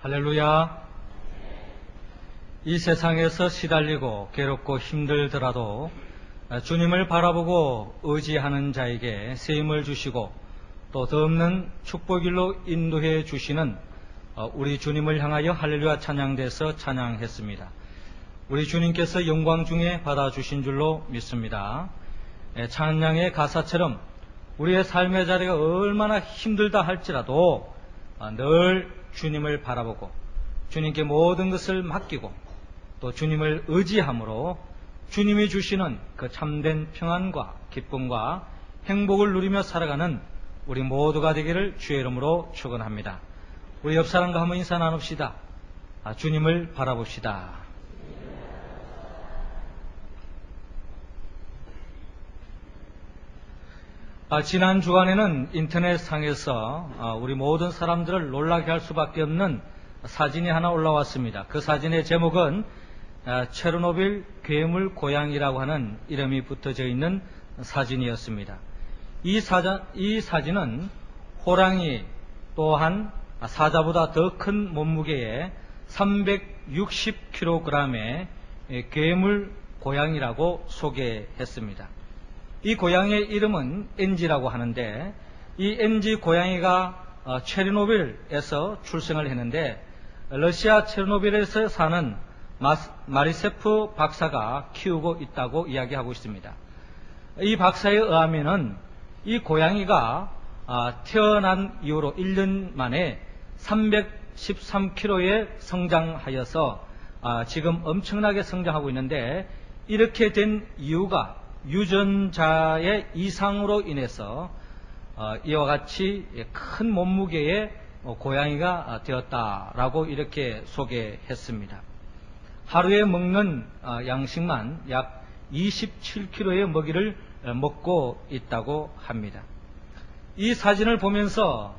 할렐루야. 이 세상에서 시달리고 괴롭고 힘들더라도 주님을 바라보고 의지하는 자에게 세임을 주시고 또 더 없는 축복일로 인도해 주시는 우리 주님을 향하여 할렐루야 찬양대에서 찬양했습니다. 우리 주님께서 영광 중에 받아주신 줄로 믿습니다. 찬양의 가사처럼 우리의 삶의 자리가 얼마나 힘들다 할지라도 늘 주님을 바라보고 주님께 모든 것을 맡기고 또 주님을 의지함으로 주님이 주시는 그 참된 평안과 기쁨과 행복을 누리며 살아가는 우리 모두가 되기를 주의 이름으로 축원합니다. 우리 옆 사람과 한번 인사 나눕시다. 주님을 바라봅시다. 지난 주간에는 인터넷상에서 우리 모든 사람들을 놀라게 할 수밖에 없는 사진이 하나 올라왔습니다. 그 사진의 제목은 체르노빌 괴물 고양이라고 하는 이름이 붙어져 있는 사진이었습니다. 이 사진은 호랑이 또한 사자보다 더 큰 몸무게의 360kg의 괴물 고양이라고 소개했습니다. 이 고양이의 이름은 엔지라고 하는데 이 엔지 고양이가 체르노빌에서 출생을 했는데 러시아 체르노빌에서 사는 마리세프 박사가 키우고 있다고 이야기하고 있습니다. 이 박사에 의하면은 이 고양이가 태어난 이후로 1년 만에 313kg에 성장하여서 지금 엄청나게 성장하고 있는데 이렇게 된 이유가 유전자의 이상으로 인해서 이와 같이 큰 몸무게의 고양이가 되었다라고 이렇게 소개했습니다. 하루에 먹는 양식만 약 27kg의 먹이를 먹고 있다고 합니다. 이 사진을 보면서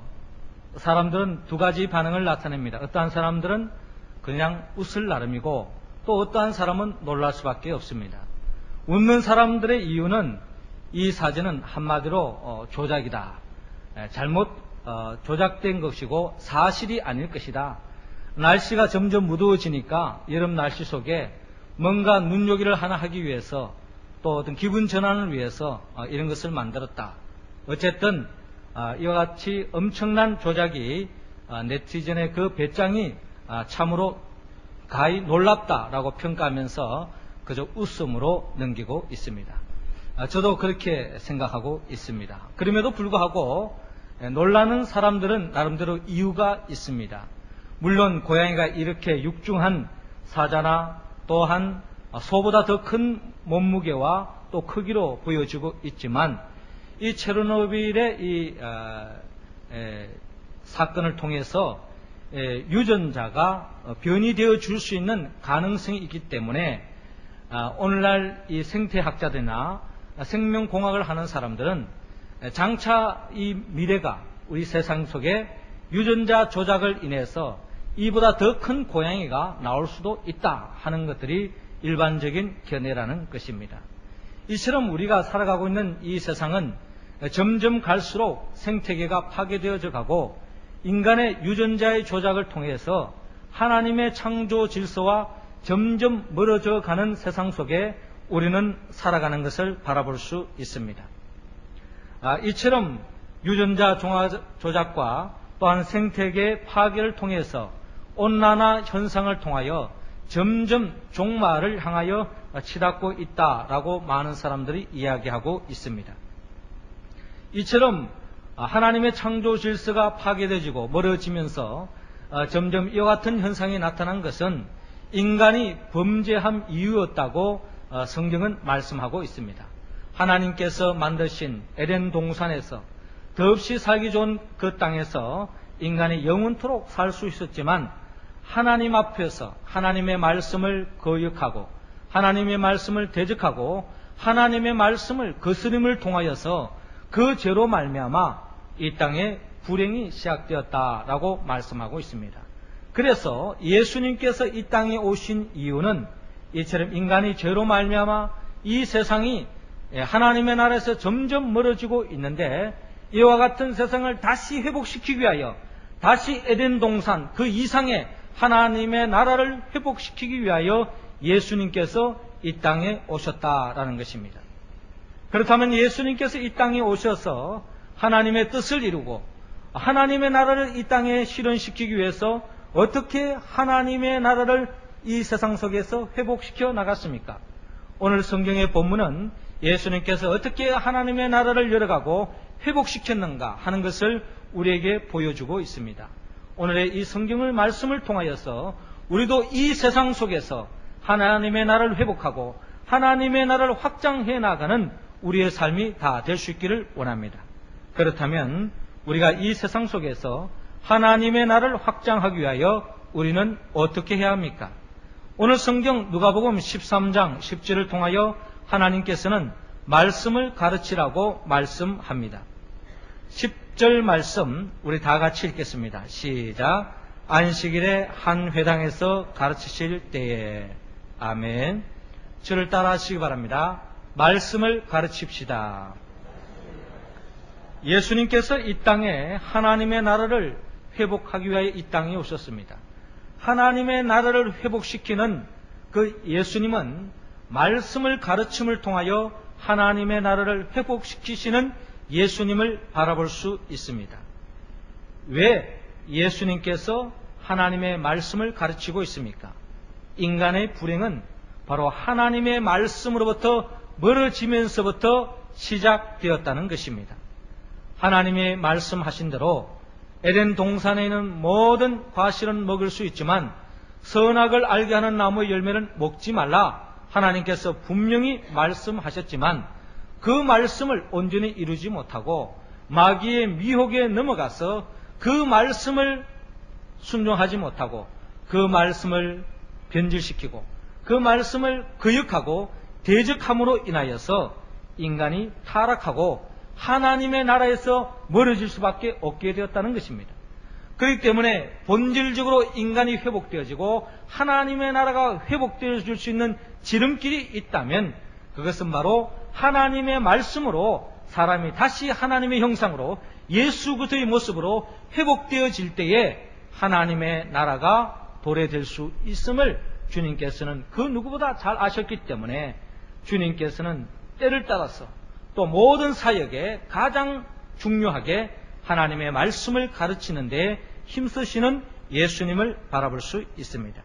사람들은 두 가지 반응을 나타냅니다. 어떠한 사람들은 그냥 웃을 나름이고 또 어떠한 사람은 놀랄 수밖에 없습니다. 웃는 사람들의 이유는 이 사진은 한마디로 조작이다. 잘못 조작된 것이고 사실이 아닐 것이다. 날씨가 점점 무더워지니까 여름 날씨 속에 뭔가 눈요기를 하나 하기 위해서 또 어떤 기분 전환을 위해서 이런 것을 만들었다. 어쨌든 이와 같이 엄청난 조작이 네티즌의 그 배짱이 참으로 가히 놀랍다라고 평가하면서 그저 웃음으로 넘기고 있습니다. 저도 그렇게 생각하고 있습니다. 그럼에도 불구하고 놀라는 사람들은 나름대로 이유가 있습니다. 물론 고양이가 이렇게 육중한 사자나 또한 소보다 더 큰 몸무게와 또 크기로 보여지고 있지만 이 체르노빌의 이 사건을 통해서 유전자가 변이 되어 줄 수 있는 가능성이 있기 때문에 오늘날 이 생태학자들이나 생명공학을 하는 사람들은 장차 이 미래가 우리 세상 속에 유전자 조작을 인해서 이보다 더 큰 고양이가 나올 수도 있다 하는 것들이 일반적인 견해라는 것입니다. 이처럼 우리가 살아가고 있는 이 세상은 점점 갈수록 생태계가 파괴되어져 가고 인간의 유전자의 조작을 통해서 하나님의 창조 질서와 점점 멀어져 가는 세상 속에 우리는 살아가는 것을 바라볼 수 있습니다. 이처럼 유전자 조작과 또한 생태계 파괴를 통해서 온난화 현상을 통하여 점점 종말을 향하여 치닫고 있다라고 많은 사람들이 이야기하고 있습니다. 이처럼 하나님의 창조 질서가 파괴되어지고 멀어지면서 점점 이와 같은 현상이 나타난 것은 인간이 범죄한 이유였다고 성경은 말씀하고 있습니다. 하나님께서 만드신 에덴 동산에서 더없이 살기 좋은 그 땅에서 인간이 영원토록 살 수 있었지만 하나님 앞에서 하나님의 말씀을 거역하고 하나님의 말씀을 대적하고 하나님의 말씀을 거스름을 통하여서 그 죄로 말미암아 이 땅에 불행이 시작되었다라고 말씀하고 있습니다. 그래서 예수님께서 이 땅에 오신 이유는 이처럼 인간이 죄로 말미암아 이 세상이 하나님의 나라에서 점점 멀어지고 있는데 이와 같은 세상을 다시 회복시키기 위하여 다시 에덴 동산 그 이상의 하나님의 나라를 회복시키기 위하여 예수님께서 이 땅에 오셨다라는 것입니다. 그렇다면 예수님께서 이 땅에 오셔서 하나님의 뜻을 이루고 하나님의 나라를 이 땅에 실현시키기 위해서 어떻게 하나님의 나라를 이 세상 속에서 회복시켜 나갔습니까? 오늘 성경의 본문은 예수님께서 어떻게 하나님의 나라를 열어가고 회복시켰는가 하는 것을 우리에게 보여주고 있습니다. 오늘의 이 성경을 말씀을 통하여서 우리도 이 세상 속에서 하나님의 나라를 회복하고 하나님의 나라를 확장해 나가는 우리의 삶이 다 될 수 있기를 원합니다. 그렇다면 우리가 이 세상 속에서 하나님의 나라를 확장하기 위하여 우리는 어떻게 해야 합니까? 오늘 성경 누가복음 13장 10절을 통하여 하나님께서는 말씀을 가르치라고 말씀합니다. 10절 말씀 우리 다 같이 읽겠습니다. 시작. 안식일에 한 회당에서 가르치실 때에. 아멘. 저를 따라 하시기 바랍니다. 말씀을 가르칩시다. 예수님께서 이 땅에 하나님의 나라를 회복하기 위하여 이 땅에 오셨습니다. 하나님의 나라를 회복시키는 그 예수님은 말씀을 가르침을 통하여 하나님의 나라를 회복시키시는 예수님을 바라볼 수 있습니다. 왜 예수님께서 하나님의 말씀을 가르치고 있습니까? 인간의 불행은 바로 하나님의 말씀으로부터 멀어지면서부터 시작되었다는 것입니다. 하나님의 말씀하신 대로 에덴 동산에 있는 모든 과실은 먹을 수 있지만 선악을 알게 하는 나무의 열매는 먹지 말라 하나님께서 분명히 말씀하셨지만 그 말씀을 온전히 이루지 못하고 마귀의 미혹에 넘어가서 그 말씀을 순종하지 못하고 그 말씀을 변질시키고 그 말씀을 거역하고 대적함으로 인하여서 인간이 타락하고 하나님의 나라에서 멀어질 수밖에 없게 되었다는 것입니다. 그렇기 때문에 본질적으로 인간이 회복되어지고 하나님의 나라가 회복되어질 수 있는 지름길이 있다면 그것은 바로 하나님의 말씀으로 사람이 다시 하나님의 형상으로 예수 그리스도의 모습으로 회복되어질 때에 하나님의 나라가 도래될 수 있음을 주님께서는 그 누구보다 잘 아셨기 때문에 주님께서는 때를 따라서 또 모든 사역에 가장 중요하게 하나님의 말씀을 가르치는 데 힘쓰시는 예수님을 바라볼 수 있습니다.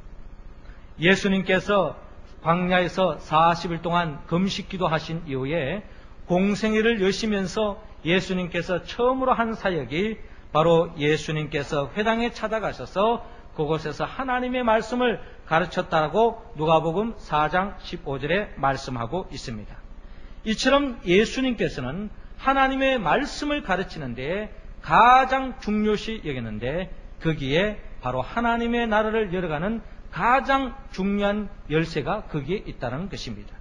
예수님께서 광야에서 40일 동안 금식기도 하신 이후에 공생애를 여시면서 예수님께서 처음으로 한 사역이 바로 예수님께서 회당에 찾아가셔서 그곳에서 하나님의 말씀을 가르쳤다고 누가복음 4장 15절에 말씀하고 있습니다. 이처럼 예수님께서는 하나님의 말씀을 가르치는 데 가장 중요시 여기는데 거기에 바로 하나님의 나라를 열어가는 가장 중요한 열쇠가 거기에 있다는 것입니다.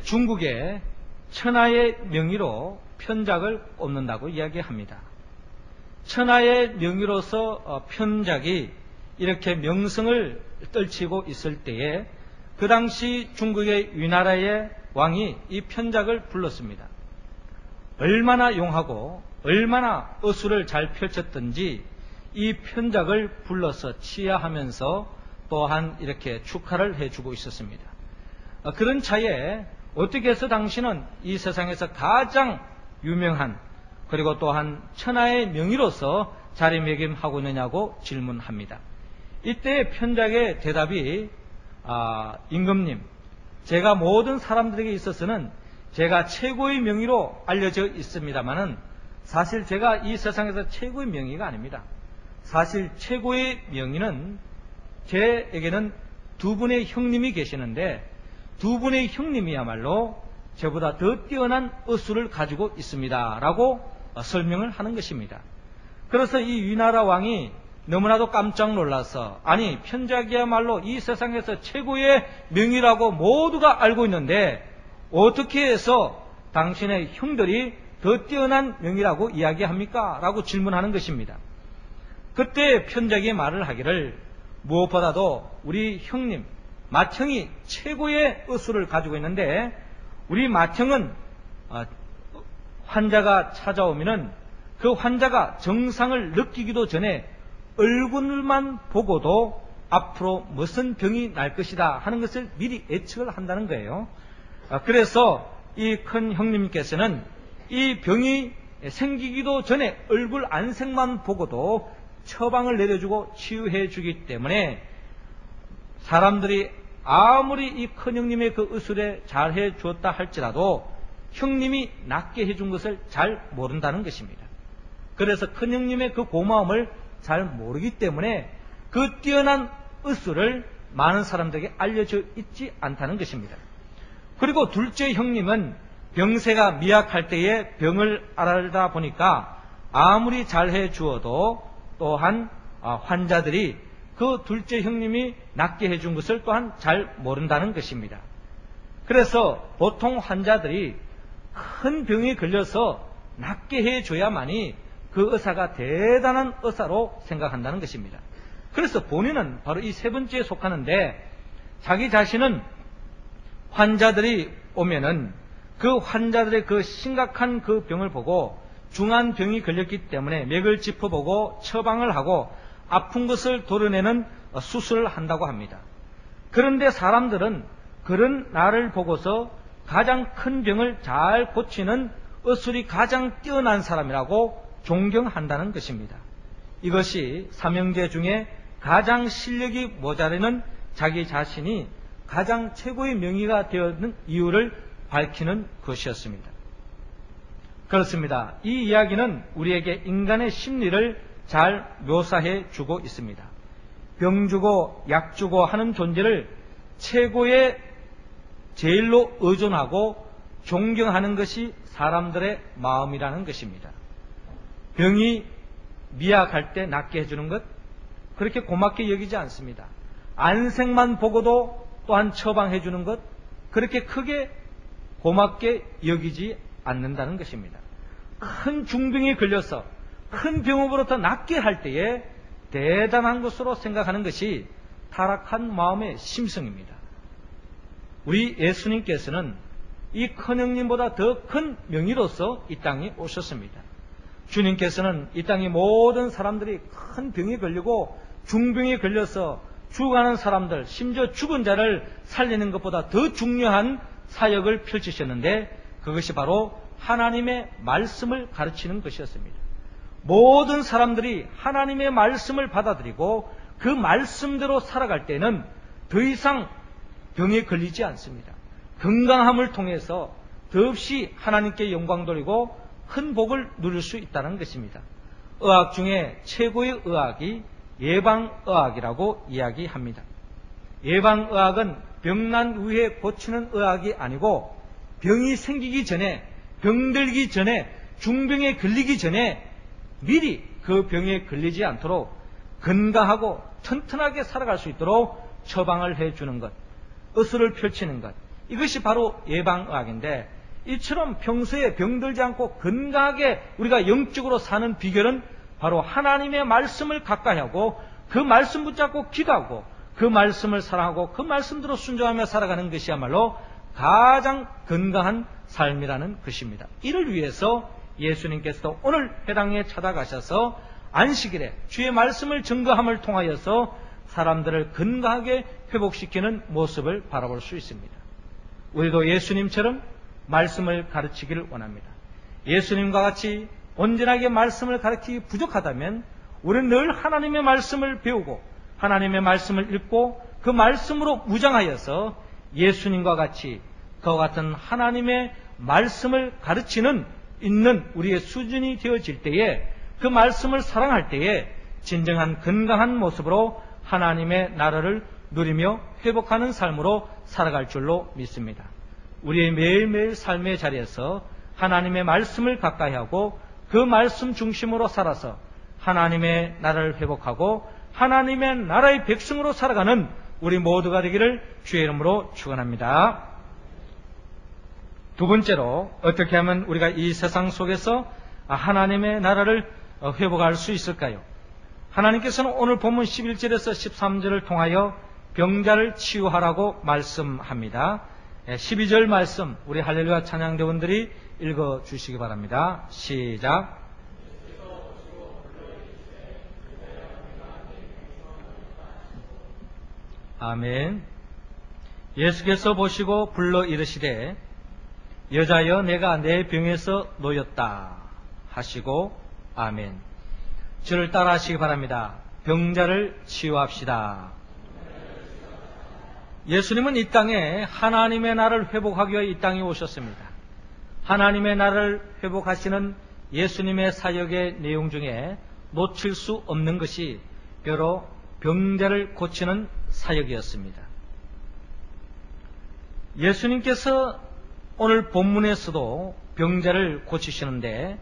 중국에 천하의 명의로 편작을 꼽는다고 이야기합니다. 천하의 명의로서 편작이 이렇게 명성을 떨치고 있을 때에 그 당시 중국의 위나라의 왕이 이 편작을 불렀습니다. 얼마나 용하고 얼마나 어수를 잘 펼쳤던지 이 편작을 불러서 치하하면서 또한 이렇게 축하를 해주고 있었습니다. 그런 차에 어떻게 해서 당신은 이 세상에서 가장 유명한 그리고 또한 천하의 명의로서 자리매김하고 있느냐고 질문합니다. 이때 편작의 대답이 임금님, 제가 모든 사람들에게 있어서는 제가 최고의 명의로 알려져 있습니다마는 사실 제가 이 세상에서 최고의 명의가 아닙니다. 사실 최고의 명의는 제에게는 두 분의 형님이 계시는데 두 분의 형님이야말로 저보다 더 뛰어난 어수를 가지고 있습니다 라고 설명을 하는 것입니다. 그래서 이 위나라 왕이 너무나도 깜짝 놀라서 아니 편작이야말로 이 세상에서 최고의 명의라고 모두가 알고 있는데 어떻게 해서 당신의 형들이 더 뛰어난 명의라고 이야기합니까? 라고 질문하는 것입니다. 그때 편작이 말을 하기를 무엇보다도 우리 형님 맏형이 최고의 어수를 가지고 있는데 우리 맏형은 환자가 찾아오면은 그 환자가 정상을 느끼기도 전에 얼굴만 보고도 앞으로 무슨 병이 날 것이다 하는 것을 미리 예측을 한다는 거예요. 그래서 이 큰 형님께서는 이 병이 생기기도 전에 얼굴 안색만 보고도 처방을 내려주고 치유해 주기 때문에 사람들이 아무리 이 큰 형님의 그 의술에 잘해 주었다 할지라도 형님이 낫게 해준 것을 잘 모른다는 것입니다. 그래서 큰 형님의 그 고마움을 잘 모르기 때문에 그 뛰어난 의술을 많은 사람들에게 알려져 있지 않다는 것입니다. 그리고 둘째 형님은 병세가 미약할 때에 병을 알다 보니까 아무리 잘해 주어도 또한 환자들이 그 둘째 형님이 낫게 해준 것을 또한 잘 모른다는 것입니다. 그래서 보통 환자들이 큰 병에 걸려서 낫게 해줘야만이 그 의사가 대단한 의사로 생각한다는 것입니다. 그래서 본인은 바로 이 세 번째에 속하는데 자기 자신은 환자들이 오면은 그 환자들의 그 심각한 그 병을 보고 중한 병이 걸렸기 때문에 맥을 짚어보고 처방을 하고 아픈 것을 도려내는 수술을 한다고 합니다. 그런데 사람들은 그런 나를 보고서 가장 큰 병을 잘 고치는 의술이 가장 뛰어난 사람이라고 존경한다는 것입니다. 이것이 삼형제 중에 가장 실력이 모자라는 자기 자신이 가장 최고의 명의가 되었는 이유를 밝히는 것이었습니다. 그렇습니다. 이 이야기는 우리에게 인간의 심리를 잘 묘사해 주고 있습니다. 병 주고 약 주고 하는 존재를 최고의 제일로 의존하고 존경하는 것이 사람들의 마음이라는 것입니다. 병이 미약할 때 낫게 해주는 것, 그렇게 고맙게 여기지 않습니다. 안색만 보고도 또한 처방해 주는 것, 그렇게 크게 고맙게 여기지 않는다는 것입니다. 큰 중병에 걸려서 큰 병으로부터 낫게 할 때에 대단한 것으로 생각하는 것이 타락한 마음의 심성입니다. 우리 예수님께서는 이 큰형님보다 더 큰 명의로서 이 땅에 오셨습니다. 주님께서는 이 땅의 모든 사람들이 큰 병에 걸리고 중병에 걸려서 죽어가는 사람들, 심지어 죽은 자를 살리는 것보다 더 중요한 사역을 펼치셨는데 그것이 바로 하나님의 말씀을 가르치는 것이었습니다. 모든 사람들이 하나님의 말씀을 받아들이고 그 말씀대로 살아갈 때는 더 이상 병에 걸리지 않습니다. 건강함을 통해서 더없이 하나님께 영광 돌리고 큰 복을 누릴 수 있다는 것입니다. 의학 중에 최고의 의학이 예방의학이라고 이야기합니다. 예방의학은 병난 후에 고치는 의학이 아니고 병이 생기기 전에, 병들기 전에, 중병에 걸리기 전에 미리 그 병에 걸리지 않도록 건강하고 튼튼하게 살아갈 수 있도록 처방을 해주는 것, 의술을 펼치는 것, 이것이 바로 예방의학인데 이처럼 평소에 병들지 않고 건강하게 우리가 영적으로 사는 비결은 바로 하나님의 말씀을 가까이 하고 그 말씀 붙잡고 기도하고 그 말씀을 사랑하고 그 말씀대로 순종하며 살아가는 것이야말로 가장 건강한 삶이라는 것입니다. 이를 위해서 예수님께서도 오늘 회당에 찾아가셔서 안식일에 주의 말씀을 증거함을 통하여서 사람들을 건강하게 회복시키는 모습을 바라볼 수 있습니다. 우리도 예수님처럼 말씀을 가르치기를 원합니다. 예수님과 같이 온전하게 말씀을 가르치기 부족하다면 우리는 늘 하나님의 말씀을 배우고 하나님의 말씀을 읽고 그 말씀으로 무장하여서 예수님과 같이 그와 같은 하나님의 말씀을 가르치는 있는 우리의 수준이 되어질 때에 그 말씀을 사랑할 때에 진정한 건강한 모습으로 하나님의 나라를 누리며 회복하는 삶으로 살아갈 줄로 믿습니다. 우리의 매일매일 삶의 자리에서 하나님의 말씀을 가까이 하고 그 말씀 중심으로 살아서 하나님의 나라를 회복하고 하나님의 나라의 백성으로 살아가는 우리 모두가 되기를 주의 이름으로 축원합니다. 두 번째로 어떻게 하면 우리가 이 세상 속에서 하나님의 나라를 회복할 수 있을까요? 하나님께서는 오늘 본문 11절에서 13절을 통하여 병자를 치유하라고 말씀합니다. 12절 말씀 우리 할렐루야 찬양대원들이 읽어주시기 바랍니다. 시작. 아멘. 예수께서 보시고 불러 이르시되 여자여 내가 내 병에서 놓였다 하시고 아멘. 저를 따라 하시기 바랍니다. 병자를 치유합시다. 예수님은 이 땅에 하나님의 나라를 회복하기 위해 이 땅에 오셨습니다. 하나님의 나라를 회복하시는 예수님의 사역의 내용 중에 놓칠 수 없는 것이 바로 병자를 고치는 사역이었습니다. 예수님께서 오늘 본문에서도 병자를 고치시는데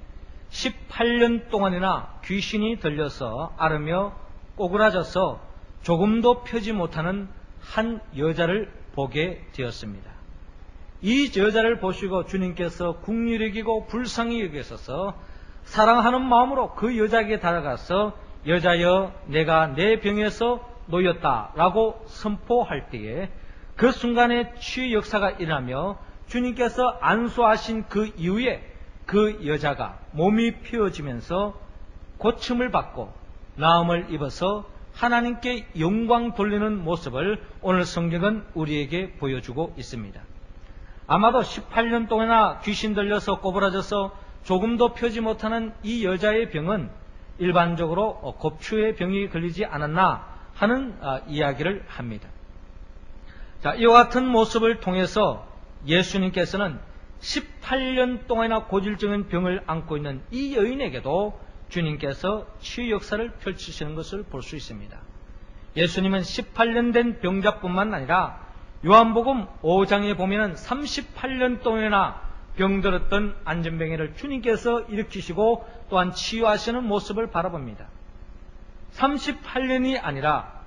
18년 동안이나 귀신이 들려서 앓으며 꼬그라져서 조금도 펴지 못하는 한 여자를 보게 되었습니다. 이 여자를 보시고 주님께서 긍휼히 여기고 불쌍히 여기셔서 사랑하는 마음으로 그 여자에게 다가가서 여자여 내가 내 병에서 놓였다 라고 선포할 때에 그 순간에 치유 역사가 일어나며 주님께서 안수하신 그 이후에 그 여자가 몸이 피어지면서 고침을 받고 나음을 입어서 하나님께 영광 돌리는 모습을 오늘 성경은 우리에게 보여주고 있습니다. 아마도 18년 동안이나 귀신 들려서 꼬부라져서 조금도 펴지 못하는 이 여자의 병은 일반적으로 곱추의 병이 걸리지 않았나 하는 이야기를 합니다. 자, 이와 같은 모습을 통해서 예수님께서는 18년 동안이나 고질적인 병을 안고 있는 이 여인에게도 주님께서 치유 역사를 펼치시는 것을 볼 수 있습니다. 예수님은 18년 된 병자뿐만 아니라 요한복음 5장에 보면은 38년 동안이나 병들었던 안전병이를 주님께서 일으키시고 또한 치유하시는 모습을 바라봅니다. 38년이 아니라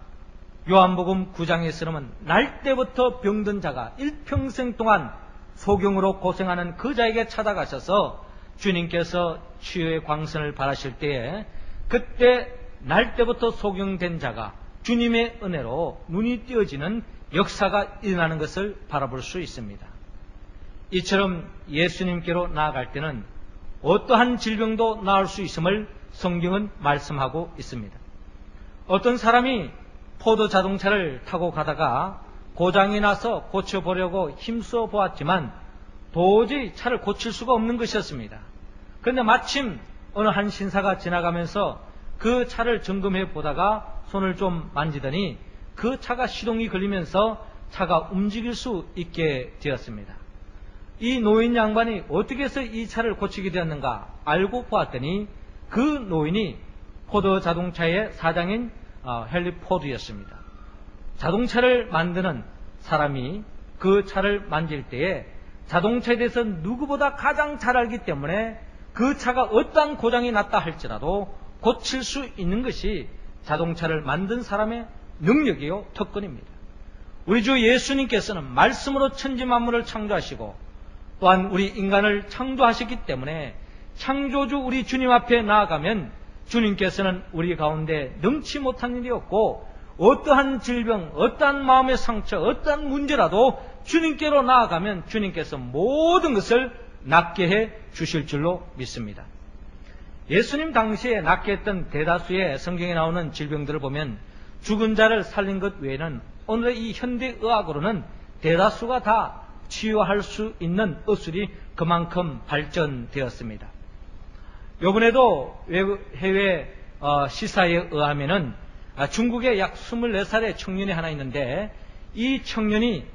요한복음 9장에서는 날 때부터 병든 자가 일평생 동안 소경으로 고생하는 그 자에게 찾아가셔서 주님께서 치유의 광선을 바라실 때에 그때 날 때부터 소경된 자가 주님의 은혜로 눈이 띄어지는 역사가 일어나는 것을 바라볼 수 있습니다. 이처럼 예수님께로 나아갈 때는 어떠한 질병도 나을 수 있음을 성경은 말씀하고 있습니다. 어떤 사람이 포도 자동차를 타고 가다가 고장이 나서 고쳐보려고 힘써 보았지만 도저히 차를 고칠 수가 없는 것이었습니다. 그런데 마침 어느 한 신사가 지나가면서 그 차를 점검해 보다가 손을 좀 만지더니 그 차가 시동이 걸리면서 차가 움직일 수 있게 되었습니다. 이 노인 양반이 어떻게 해서 이 차를 고치게 되었는가 알고 보았더니 그 노인이 포드 자동차의 사장인 헨리 포드였습니다. 자동차를 만드는 사람이 그 차를 만질 때에 자동차에 대해서 누구보다 가장 잘 알기 때문에 그 차가 어떠한 고장이 났다 할지라도 고칠 수 있는 것이 자동차를 만든 사람의 능력이요 특권입니다. 우리 주 예수님께서는 말씀으로 천지 만물을 창조하시고 또한 우리 인간을 창조하셨기 때문에 창조주 우리 주님 앞에 나아가면 주님께서는 우리 가운데 능치 못한 일이 없고 어떠한 질병, 어떠한 마음의 상처, 어떠한 문제라도 주님께로 나아가면 주님께서 모든 것을 낫게 해 주실 줄로 믿습니다. 예수님 당시에 낫게 했던 대다수의 성경에 나오는 질병들을 보면 죽은 자를 살린 것 외에는 오늘의 이 현대의학으로는 대다수가 다 치유할 수 있는 의술이 그만큼 발전되었습니다. 이번에도 해외 시사에 의하면은 중국에 약 24살의 청년이 하나 있는데 이 청년이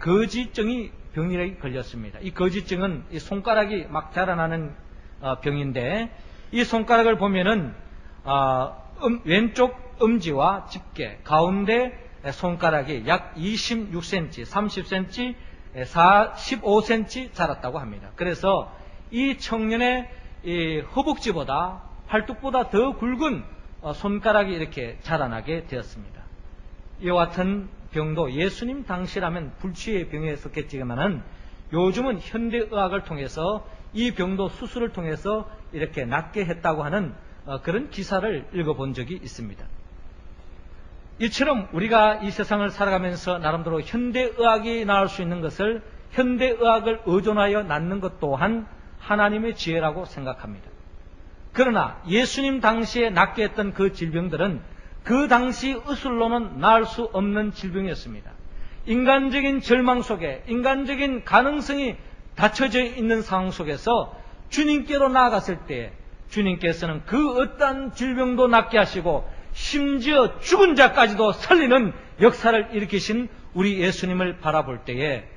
거지증이 병이 걸렸습니다. 이 거지증은 이 손가락이 막 자라나는 병인데 이 손가락을 보면은 왼쪽 엄지와 집게 가운데 손가락이 약 26cm, 30cm, 15cm 자랐다고 합니다. 그래서 이 청년의 이 허벅지보다 팔뚝보다 더 굵은 손가락이 이렇게 자라나게 되었습니다. 이와 같은 병도 예수님 당시라면 불치의 병에 속했지만은 요즘은 현대의학을 통해서 이 병도 수술을 통해서 이렇게 낫게 했다고 하는 그런 기사를 읽어본 적이 있습니다. 이처럼 우리가 이 세상을 살아가면서 나름대로 현대의학이 나을 수 있는 것을 현대의학을 의존하여 낫는 것 또한 하나님의 지혜라고 생각합니다. 그러나 예수님 당시에 낫게 했던 그 질병들은 그 당시 의술로는 나을 수 없는 질병이었습니다. 인간적인 절망 속에 인간적인 가능성이 닫혀져 있는 상황 속에서 주님께로 나아갔을 때 주님께서는 그 어떠한 질병도 낫게 하시고 심지어 죽은 자까지도 살리는 역사를 일으키신 우리 예수님을 바라볼 때에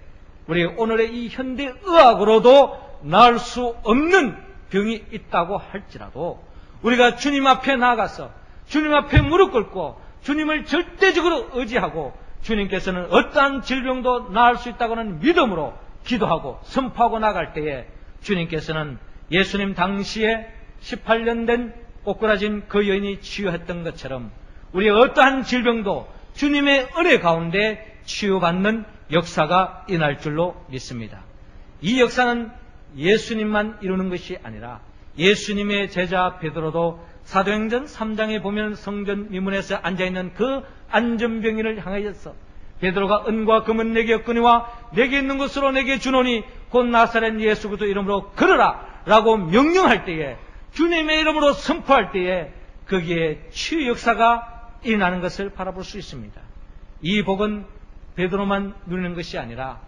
우리 오늘의 이 현대의학으로도 나을 수 없는 병이 있다고 할지라도 우리가 주님 앞에 나아가서 주님 앞에 무릎 꿇고 주님을 절대적으로 의지하고 주님께서는 어떠한 질병도 나을 수 있다고는 믿음으로 기도하고 선포하고 나갈 때에 주님께서는 예수님 당시에 18년 된 꼬꾸라진 그 여인이 치유했던 것처럼 우리의 어떠한 질병도 주님의 은혜 가운데 치유받는 역사가 일어날 줄로 믿습니다. 이 역사는 예수님만 이루는 것이 아니라 예수님의 제자 베드로도 사도행전 3장에 보면 성전 미문에서 앉아있는 그 안전병인을 향하여서 베드로가 은과 금은 내게 없거니와 내게 있는 것으로 내게 주노니 곧 나사렛 예수 그리스도 이름으로 걸으라 라고 명령할 때에 주님의 이름으로 선포할 때에 거기에 치유 역사가 일어나는 것을 바라볼 수 있습니다. 이 복은 베드로만 누리는 것이 아니라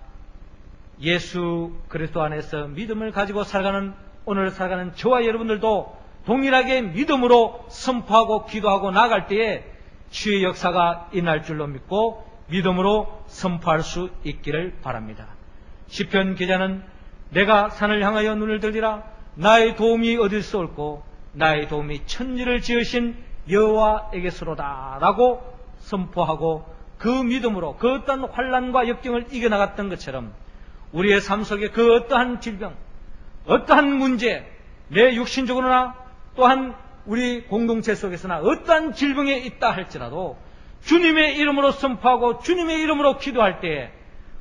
예수 그리스도 안에서 믿음을 가지고 살아가는 오늘 살아가는 저와 여러분들도 동일하게 믿음으로 선포하고 기도하고 나아갈 때에 치유의 역사가 일어날 줄로 믿고 믿음으로 선포할 수 있기를 바랍니다. 시편 기자는 내가 산을 향하여 눈을 들리라 나의 도움이 어디서 올고 나의 도움이 천지를 지으신 여호와에게서로다 라고 선포하고 그 믿음으로 그 어떠한 환난과 역경을 이겨나갔던 것처럼 우리의 삶 속에 그 어떠한 질병 어떠한 문제 내 육신적으로나 또한 우리 공동체 속에서나 어떠한 질병에 있다 할지라도 주님의 이름으로 선포하고 주님의 이름으로 기도할 때에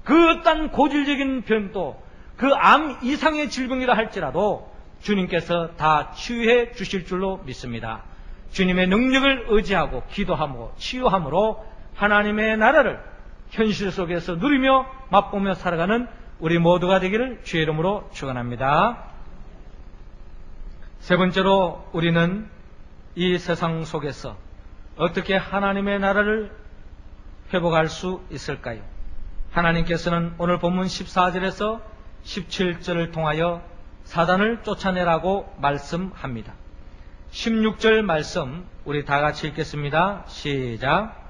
그 어떠한 고질적인 병도 그 암 이상의 질병이라 할지라도 주님께서 다 치유해 주실 줄로 믿습니다. 주님의 능력을 의지하고 기도하고 치유함으로 하나님의 나라를 현실 속에서 누리며 맛보며 살아가는 우리 모두가 되기를 주의 이름으로 축원합니다. 세 번째로 우리는 이 세상 속에서 어떻게 하나님의 나라를 회복할 수 있을까요? 하나님께서는 오늘 본문 14절에서 17절을 통하여 사단을 쫓아내라고 말씀합니다. 16절 말씀 우리 다 같이 읽겠습니다. 시작.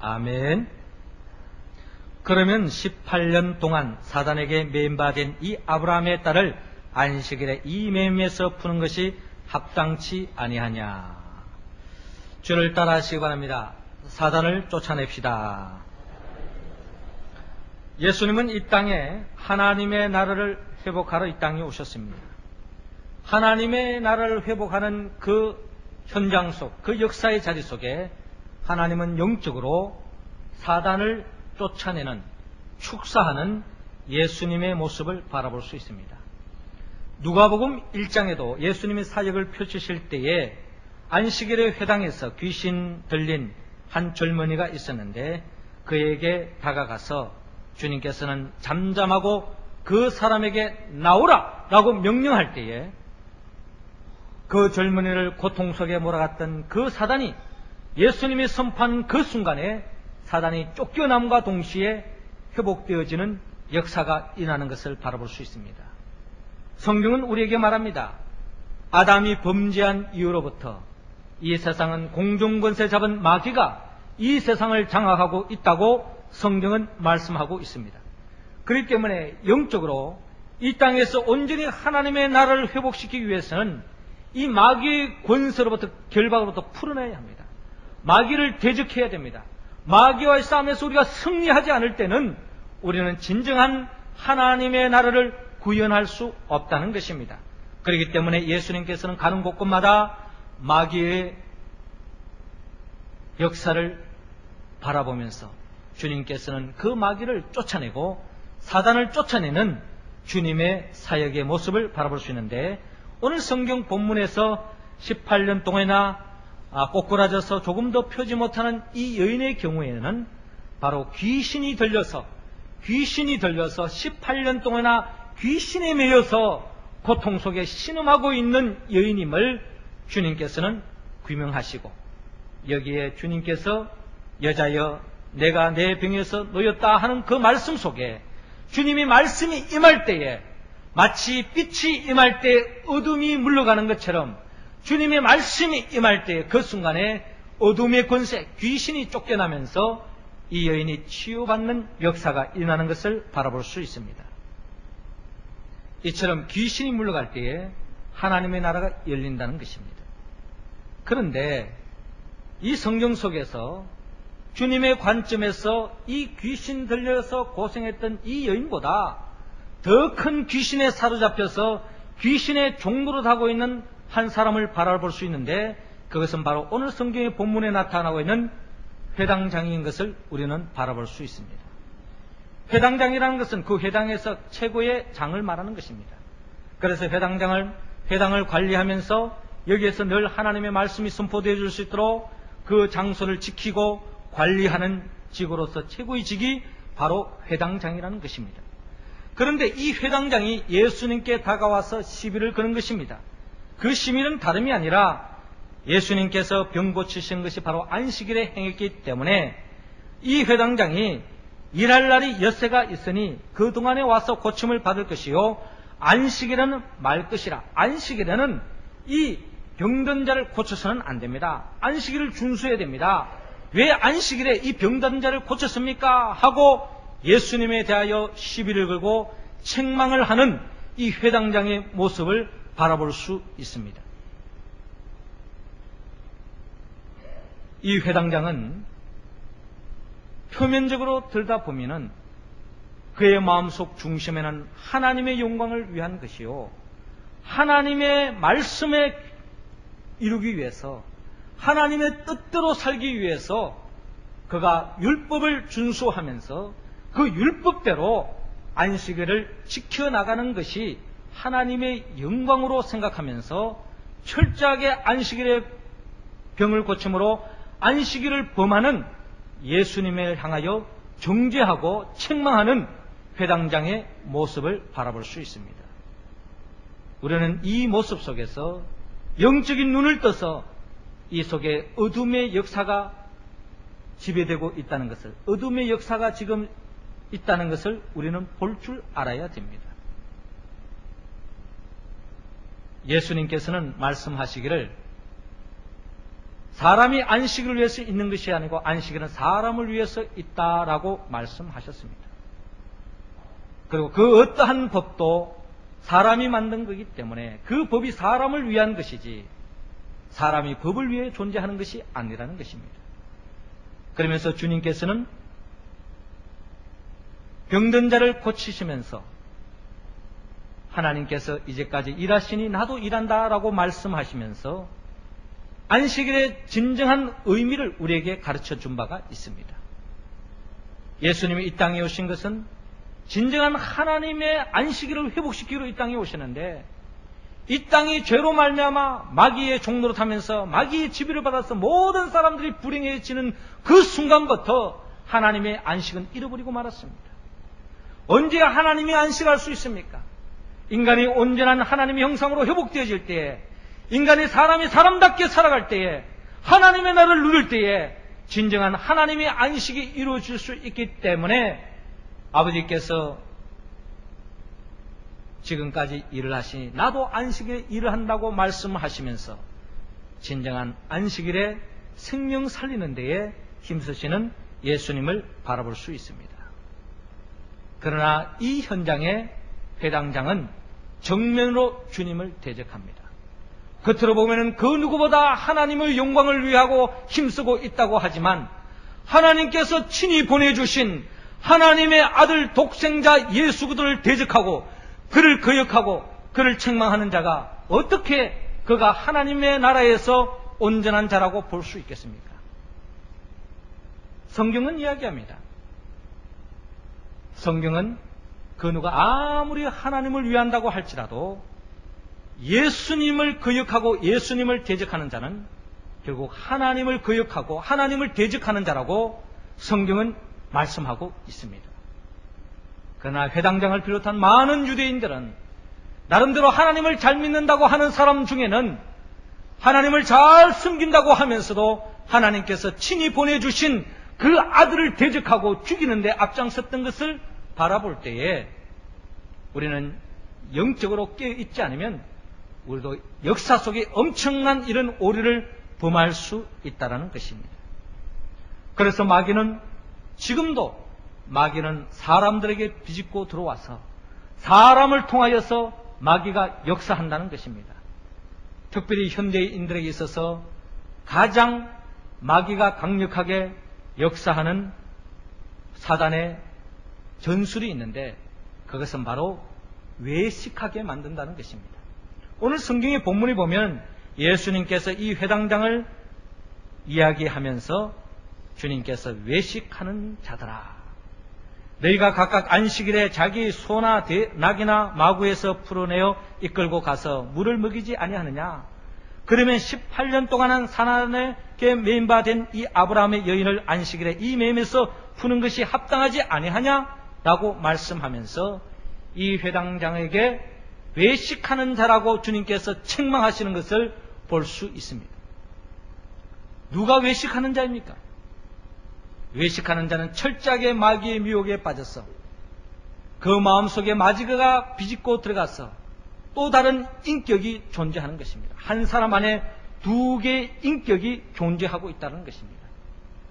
아멘. 그러면 18년 동안 사단에게 매임받은 이 아브라함의 딸을 안식일에 이 매임에서 푸는 것이 합당치 아니하냐. 주를 따라하시기 바랍니다. 사단을 쫓아냅시다. 예수님은 이 땅에 하나님의 나라를 회복하러 이 땅에 오셨습니다. 하나님의 나라를 회복하는 그 현장 속, 그 역사의 자리 속에 하나님은 영적으로 사단을 쫓아내는, 축사하는 예수님의 모습을 바라볼 수 있습니다. 누가복음 1장에도 예수님의 사역을 펼치실 때에 안식일의 회당에서 귀신 들린 한 젊은이가 있었는데 그에게 다가가서 주님께서는 잠잠하고 그 사람에게 나오라 라고 명령할 때에 그 젊은이를 고통 속에 몰아갔던 그 사단이 예수님이 선포한 그 순간에 사단이 쫓겨남과 동시에 회복되어지는 역사가 일어나는 것을 바라볼 수 있습니다. 성경은 우리에게 말합니다. 아담이 범죄한 이후로부터 이 세상은 공중권세 잡은 마귀가 이 세상을 장악하고 있다고 성경은 말씀하고 있습니다. 그렇기 때문에 영적으로 이 땅에서 온전히 하나님의 나라를 회복시키기 위해서는 이 마귀의 권세로부터 결박으로부터 풀어내야 합니다. 마귀를 대적해야 됩니다. 마귀와의 싸움에서 우리가 승리하지 않을 때는 우리는 진정한 하나님의 나라를 구현할 수 없다는 것입니다. 그렇기 때문에 예수님께서는 가는 곳곳마다 마귀의 역사를 바라보면서 주님께서는 그 마귀를 쫓아내고 사단을 쫓아내는 주님의 사역의 모습을 바라볼 수 있는데 오늘 성경 본문에서 18년 동안이나 꼬꾸라져서 조금 더 펴지 못하는 이 여인의 경우에는 바로 귀신이 들려서 귀신이 들려서 18년 동안이나 귀신에 매여서 고통 속에 신음하고 있는 여인임을 주님께서는 규명하시고, 여기에 주님께서 여자여 내가 내 병에서 놓였다 하는 그 말씀 속에 주님이 말씀이 임할 때에 마치 빛이 임할 때 어둠이 물러가는 것처럼 주님의 말씀이 임할 때 그 순간에 어둠의 권세, 귀신이 쫓겨나면서 이 여인이 치유받는 역사가 일어나는 것을 바라볼 수 있습니다. 이처럼 귀신이 물러갈 때에 하나님의 나라가 열린다는 것입니다. 그런데 이 성경 속에서 주님의 관점에서 이 귀신 들려서 고생했던 이 여인보다 더 큰 귀신에 사로잡혀서 귀신의 종노릇 하고 있는 한 사람을 바라볼 수 있는데, 그것은 바로 오늘 성경의 본문에 나타나고 있는 회당장인 것을 우리는 바라볼 수 있습니다. 회당장이라는 것은 그 회당에서 최고의 장을 말하는 것입니다. 그래서 회당을 관리하면서 여기에서 늘 하나님의 말씀이 선포되어 줄 수 있도록 그 장소를 지키고 관리하는 직으로서 최고의 직이 바로 회당장이라는 것입니다. 그런데 이 회당장이 예수님께 다가와서 시비를 거는 것입니다. 그 시비는 다름이 아니라 예수님께서 병 고치신 것이 바로 안식일에 행했기 때문에 이 회당장이 일할 날이 엿새가 있으니 그동안에 와서 고침을 받을 것이요, 안식일에는 말 것이라. 안식일에는 이 병든 자를 고쳐서는 안 됩니다. 안식일을 준수해야 됩니다. 왜 안식일에 이 병든 자를 고쳤습니까? 하고 예수님에 대하여 시비를 걸고 책망을 하는 이 회당장의 모습을 바라볼 수 있습니다. 이 회당장은 표면적으로 들다 보면은 그의 마음속 중심에는 하나님의 영광을 위한 것이요, 하나님의 말씀에 이루기 위해서, 하나님의 뜻대로 살기 위해서 그가 율법을 준수하면서 그 율법대로 안식일을 지켜나가는 것이 하나님의 영광으로 생각하면서 철저하게 안식일의 병을 고침으로 안식일을 범하는 예수님을 향하여 정죄하고 책망하는 회당장의 모습을 바라볼 수 있습니다. 우리는 이 모습 속에서 영적인 눈을 떠서 이 속에 어둠의 역사가 지배되고 있다는 것을, 어둠의 역사가 지금 있다는 것을 우리는 볼 줄 알아야 됩니다. 예수님께서는 말씀하시기를 사람이 안식을 위해서 있는 것이 아니고 안식일은 사람을 위해서 있다라고 말씀하셨습니다. 그리고 그 어떠한 법도 사람이 만든 거기 때문에 그 법이 사람을 위한 것이지 사람이 법을 위해 존재하는 것이 아니라는 것입니다. 그러면서 주님께서는 병든 자를 고치시면서 하나님께서 이제까지 일하시니 나도 일한다라고 말씀하시면서 안식일의 진정한 의미를 우리에게 가르쳐 준 바가 있습니다. 예수님이 이 땅에 오신 것은 진정한 하나님의 안식일을 회복시키러 이 땅에 오시는데, 이 땅이 죄로 말미암아 마귀의 종노릇 하면서 마귀의 지배를 받아서 모든 사람들이 불행해지는 그 순간부터 하나님의 안식은 잃어버리고 말았습니다. 언제 하나님이 안식할 수 있습니까? 인간이 온전한 하나님의 형상으로 회복되어질 때에, 인간이 사람이 사람답게 살아갈 때에, 하나님의 나라를 누릴 때에 진정한 하나님의 안식이 이루어질 수 있기 때문에 아버지께서 지금까지 일을 하시니 나도 안식일에 일을 한다고 말씀하시면서 진정한 안식일에 생명 살리는 데에 힘쓰시는 예수님을 바라볼 수 있습니다. 그러나 이 현장에 회당장은 정면으로 주님을 대적합니다. 겉으로 보면 그 누구보다 하나님의 영광을 위하고 힘쓰고 있다고 하지만 하나님께서 친히 보내주신 하나님의 아들 독생자 예수 그리스도를 대적하고 그를 거역하고 그를 책망하는 자가 어떻게 그가 하나님의 나라에서 온전한 자라고 볼 수 있겠습니까? 성경은 이야기합니다. 성경은 그 누가 아무리 하나님을 위한다고 할지라도 예수님을 거역하고 예수님을 대적하는 자는 결국 하나님을 거역하고 하나님을 대적하는 자라고 성경은 말씀하고 있습니다. 그러나 회당장을 비롯한 많은 유대인들은 나름대로 하나님을 잘 믿는다고 하는 사람 중에는 하나님을 잘 숨긴다고 하면서도 하나님께서 친히 보내주신 그 아들을 대적하고 죽이는데 앞장섰던 것을 바라볼 때에 우리는 영적으로 깨어있지 않으면 우리도 역사 속에 엄청난 이런 오류를 범할 수 있다는 것입니다. 그래서 마귀는 지금도 사람들에게 비집고 들어와서 사람을 통하여서 마귀가 역사한다는 것입니다. 특별히 현대인들에게 있어서 가장 마귀가 강력하게 역사하는 사단의 전술이 있는데 그것은 바로 외식하게 만든다는 것입니다. 오늘 성경의 본문에 보면 예수님께서 이 회당장을 이야기하면서 주님께서 외식하는 자들아, 너희가 각각 안식일에 자기 소나 낙이나 마구에서 풀어내어 이끌고 가서 물을 먹이지 아니하느냐? 그러면 18년 동안은 사난에게 매임받은 이 아브라함의 여인을 안식일에 이 매임에서 푸는 것이 합당하지 아니하냐? 라고 말씀하면서 이 회당장에게 외식하는 자라고 주님께서 책망하시는 것을 볼 수 있습니다. 누가 외식하는 자입니까? 외식하는 자는 철저하게 마귀의 미혹에 빠져서 그 마음속에 마귀가 비집고 들어가서 또 다른 인격이 존재하는 것입니다. 한 사람 안에 두 개의 인격이 존재하고 있다는 것입니다.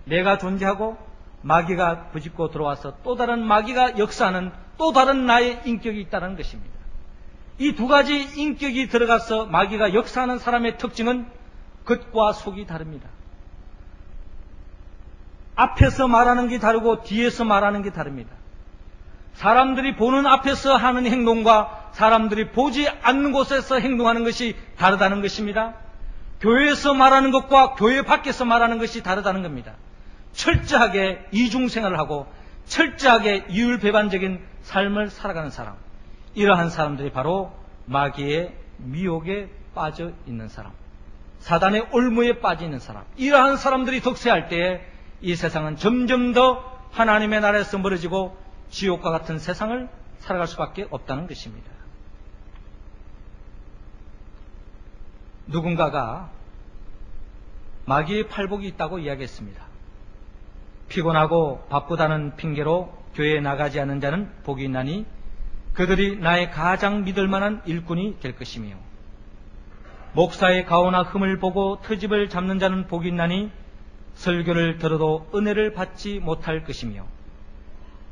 내가 존재하고 마귀가 비집고 들어와서 또 다른 마귀가 역사하는 또 다른 나의 인격이 있다는 것입니다. 이 두 가지 인격이 들어가서 마귀가 역사하는 사람의 특징은 겉과 속이 다릅니다. 앞에서 말하는 게 다르고 뒤에서 말하는 게 다릅니다. 사람들이 보는 앞에서 하는 행동과 사람들이 보지 않는 곳에서 행동하는 것이 다르다는 것입니다. 교회에서 말하는 것과 교회 밖에서 말하는 것이 다르다는 겁니다. 철저하게 이중생활을 하고 철저하게 이율배반적인 삶을 살아가는 사람, 이러한 사람들이 바로 마귀의 미혹에 빠져 있는 사람, 사단의 올무에 빠져 있는 사람, 이러한 사람들이 득세할 때에 이 세상은 점점 더 하나님의 나라에서 멀어지고 지옥과 같은 세상을 살아갈 수밖에 없다는 것입니다. 누군가가 마귀의 팔복이 있다고 이야기했습니다. 피곤하고 바쁘다는 핑계로 교회에 나가지 않는 자는 복이 있나니 그들이 나의 가장 믿을 만한 일꾼이 될 것이며, 목사의 가오나 흠을 보고 트집을 잡는 자는 복이 있나니 설교를 들어도 은혜를 받지 못할 것이며,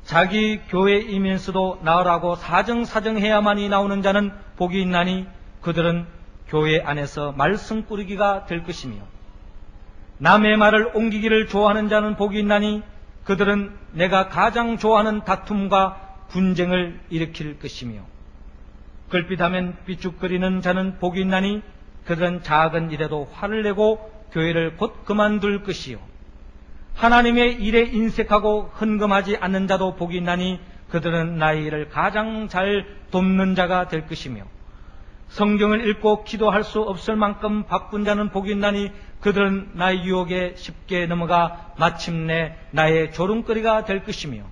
자기 교회이면서도 나으라고 사정사정해야만이 나오는 자는 복이 있나니 그들은 교회 안에서 말씀 꾸리기가 될 것이며, 남의 말을 옮기기를 좋아하는 자는 복이 있나니 그들은 내가 가장 좋아하는 다툼과 분쟁을 일으킬 것이며, 걸핏하면 삐죽거리는 자는 복이 있나니 그들은 작은 일에도 화를 내고 교회를 곧 그만둘 것이요, 하나님의 일에 인색하고 헌금하지 않는 자도 복이 있나니 그들은 나의 일을 가장 잘 돕는 자가 될 것이며, 성경을 읽고 기도할 수 없을 만큼 바쁜 자는 복이 있나니 그들은 나의 유혹에 쉽게 넘어가 마침내 나의 조롱거리가 될 것이며,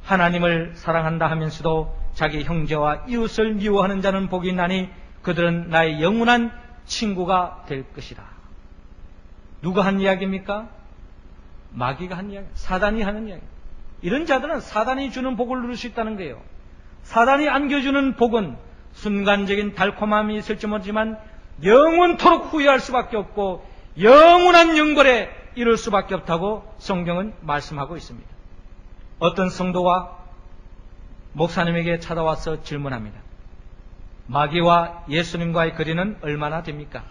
하나님을 사랑한다 하면서도 자기 형제와 이웃을 미워하는 자는 복이 있나니 그들은 나의 영원한 친구가 될 것이다. 누가 한 이야기입니까? 마귀가 한 이야기, 사단이 하는 이야기. 이런 자들은 사단이 주는 복을 누릴 수 있다는 거예요. 사단이 안겨주는 복은 순간적인 달콤함이 있을지 모르지만 영원토록 후회할 수밖에 없고 영원한 영벌에 이를 수밖에 없다고 성경은 말씀하고 있습니다. 어떤 성도가 목사님에게 찾아와서 질문합니다. 마귀와 예수님과의 거리는 얼마나 됩니까?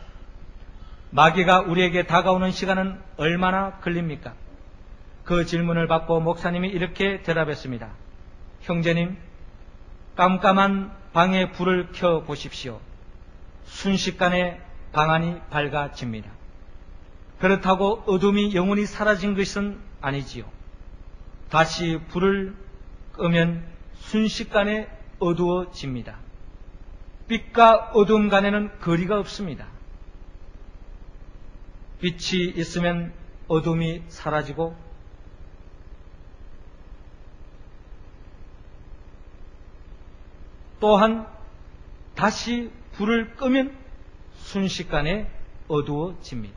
마귀가 우리에게 다가오는 시간은 얼마나 걸립니까? 그 질문을 받고 목사님이 이렇게 대답했습니다. 형제님, 깜깜한 방에 불을 켜 보십시오. 순식간에 방 안이 밝아집니다. 그렇다고 어둠이 영원히 사라진 것은 아니지요. 다시 불을 끄면 순식간에 어두워집니다. 빛과 어둠 간에는 거리가 없습니다. 빛이 있으면 어둠이 사라지고 또한 다시 불을 끄면 순식간에 어두워집니다.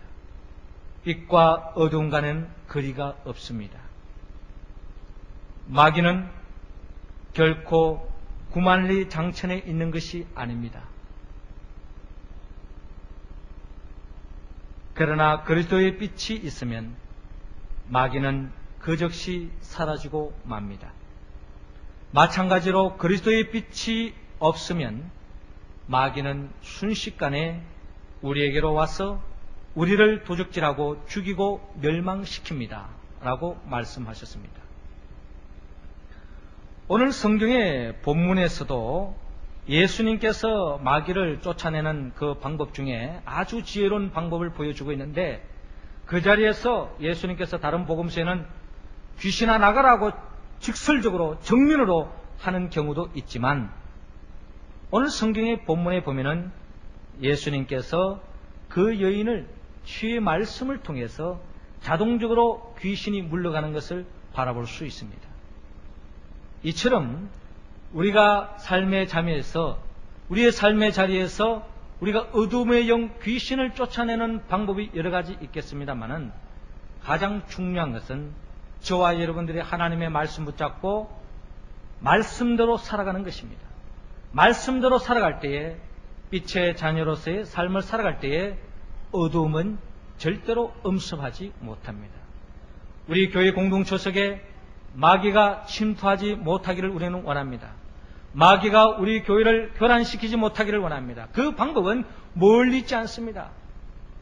빛과 어두움과는 거리가 없습니다. 마귀는 결코 구만리 장천에 있는 것이 아닙니다. 그러나 그리스도의 빛이 있으면 마귀는 그적시 사라지고 맙니다. 마찬가지로 그리스도의 빛이 없으면 마귀는 순식간에 우리에게로 와서 우리를 도적질하고 죽이고 멸망시킵니다. 라고 말씀하셨습니다. 오늘 성경의 본문에서도 예수님께서 마귀를 쫓아내는 그 방법 중에 아주 지혜로운 방법을 보여주고 있는데, 그 자리에서 예수님께서 다른 복음서에는 귀신아 나가라고 직설적으로 정면으로 하는 경우도 있지만, 오늘 성경의 본문에 보면은 예수님께서 그 여인을 주의 말씀을 통해서 자동적으로 귀신이 물러가는 것을 바라볼 수 있습니다. 이처럼 우리가 삶의 자리에서, 우리의 삶의 자리에서 우리가 어둠의 영 귀신을 쫓아내는 방법이 여러 가지 있겠습니다만은, 가장 중요한 것은 저와 여러분들이 하나님의 말씀 붙잡고 말씀대로 살아가는 것입니다. 말씀대로 살아갈 때에, 빛의 자녀로서의 삶을 살아갈 때에 어두움은 절대로 엄습하지 못합니다. 우리 교회 공동체 속에 마귀가 침투하지 못하기를 우리는 원합니다. 마귀가 우리 교회를 교란시키지 못하기를 원합니다. 그 방법은 멀리 있지 않습니다.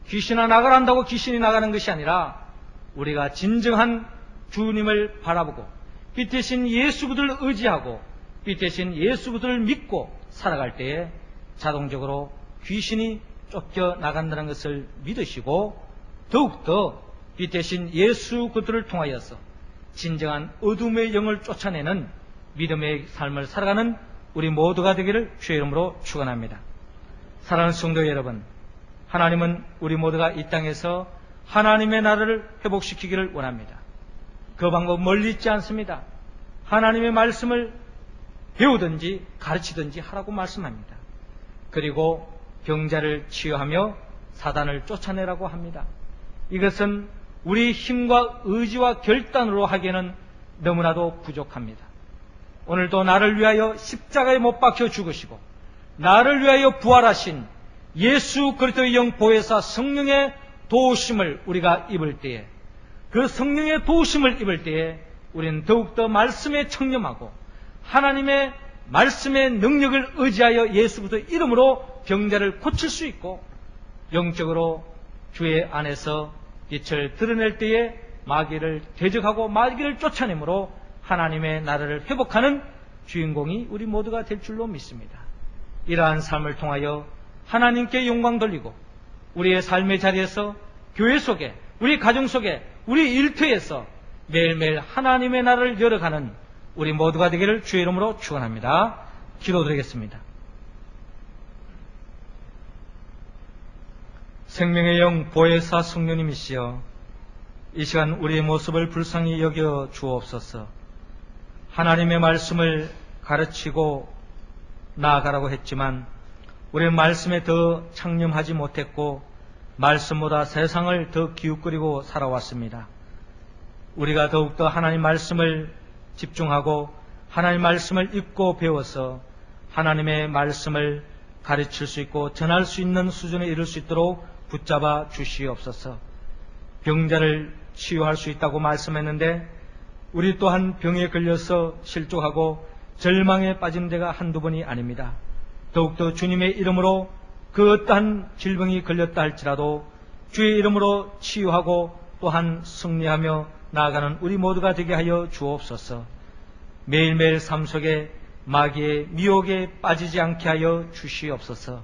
귀신아 나가란다고 귀신이 나가는 것이 아니라 우리가 진정한 주님을 바라보고 빛 대신 예수 그리스도를 의지하고 빛 대신 예수 그리스도를 믿고 살아갈 때에 자동적으로 귀신이 쫓겨나간다는 것을 믿으시고, 더욱더 빛 대신 예수 그리스도를 통하여서 진정한 어둠의 영을 쫓아내는 믿음의 삶을 살아가는 우리 모두가 되기를 주의 이름으로 축원합니다. 사랑하는 성도 여러분, 하나님은 우리 모두가 이 땅에서 하나님의 나라를 회복시키기를 원합니다. 그 방법 멀리 있지 않습니다. 하나님의 말씀을 배우든지 가르치든지 하라고 말씀합니다. 그리고 병자를 치유하며 사단을 쫓아내라고 합니다. 이것은 우리 힘과 의지와 결단으로 하기에는 너무나도 부족합니다. 오늘도 나를 위하여 십자가에 못 박혀 죽으시고 나를 위하여 부활하신 예수 그리스도의 영 보혜사 성령의 도우심을 우리가 입을 때에, 그 성령의 도우심을 입을 때에 우리는 더욱더 말씀에 청렴하고 하나님의 말씀의 능력을 의지하여 예수 그리스도의 이름으로 병자를 고칠 수 있고, 영적으로 주의 안에서 빛을 드러낼 때에 마귀를 대적하고 마귀를 쫓아내므로 하나님의 나라를 회복하는 주인공이 우리 모두가 될 줄로 믿습니다. 이러한 삶을 통하여 하나님께 영광 돌리고 우리의 삶의 자리에서, 교회 속에, 우리 가정 속에, 우리 일터에서 매일매일 하나님의 나라를 열어가는 우리 모두가 되기를 주의 이름으로 축원합니다. 기도드리겠습니다. 생명의 영 보혜사 성령님이시여, 이 시간 우리의 모습을 불쌍히 여겨 주옵소서. 하나님의 말씀을 가르치고 나아가라고 했지만 우리는 말씀에 더 창념하지 못했고 말씀보다 세상을 더 기웃거리고 살아왔습니다. 우리가 더욱더 하나님 말씀을 집중하고 하나님 말씀을 읽고 배워서 하나님의 말씀을 가르칠 수 있고 전할 수 있는 수준에 이를 수 있도록 붙잡아 주시옵소서. 병자를 치유할 수 있다고 말씀했는데 우리 또한 병에 걸려서 실족하고 절망에 빠진 데가 한두 번이 아닙니다. 더욱더 주님의 이름으로 그 어떠한 질병이 걸렸다 할지라도 주의 이름으로 치유하고 또한 승리하며 나아가는 우리 모두가 되게 하여 주옵소서. 매일매일 삶 속에 마귀의 미혹에 빠지지 않게 하여 주시옵소서.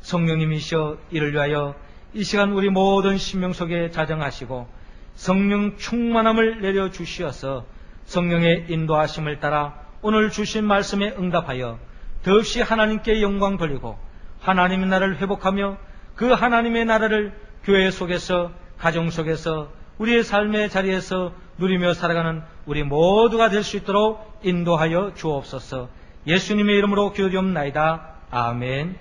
성령님이시여, 이를 위하여 이 시간 우리 모든 심령 속에 자정하시고 성령 충만함을 내려주시어서 성령의 인도하심을 따라 오늘 주신 말씀에 응답하여 더없이 하나님께 영광 돌리고 하나님의 나라를 회복하며 그 하나님의 나라를 교회 속에서, 가정 속에서, 우리의 삶의 자리에서 누리며 살아가는 우리 모두가 될 수 있도록 인도하여 주옵소서. 예수님의 이름으로 기도드리옵나이다. 아멘.